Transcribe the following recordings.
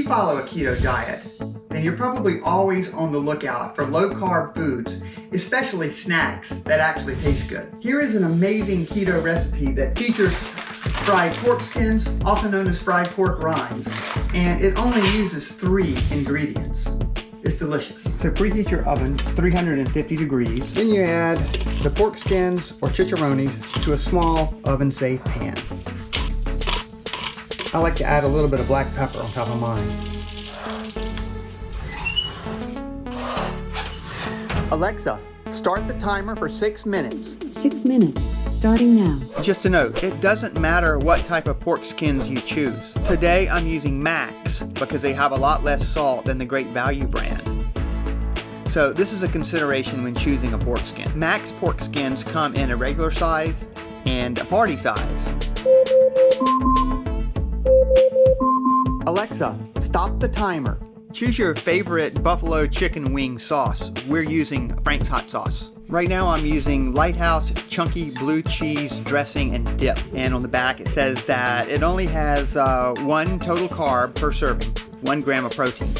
follow a keto diet, then you're probably always on the lookout for low-carb foods, especially snacks that actually taste good. Here is an amazing keto recipe that features fried pork skins, also known as fried pork rinds, and it only uses 3 ingredients. It's delicious. So preheat your oven 350 degrees. Then you add the pork skins or chicharrones to a small oven-safe pan. I like to add a little bit of black pepper on top of mine. Alexa, start the timer for 6 minutes. 6 minutes, starting now. Just a note, it doesn't matter what type of pork skins you choose. Today I'm using Max because they have a lot less salt than the Great Value brand. So this is a consideration when choosing a pork skin. Max pork skins come in a regular size and a party size. Alexa, stop the timer. Choose your favorite buffalo chicken wing sauce. We're using Frank's hot sauce. Right now I'm using LightHouse chunky blue cheese dressing and dip. And on the back it says that it only has 1 total carb per serving, 1 gram of protein.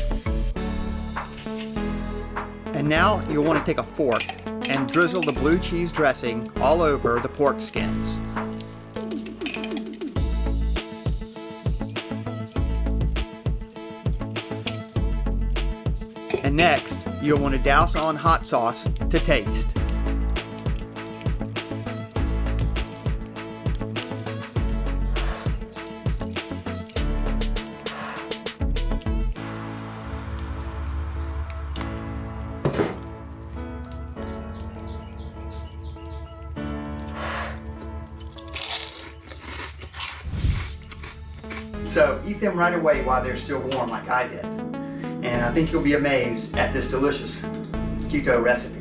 And now you'll want to take a fork and drizzle the blue cheese dressing all over the pork skins. And next, you'll want to douse on hot sauce to taste. So eat them right away while they're still warm like I did. And I think you'll be amazed at this delicious keto recipe.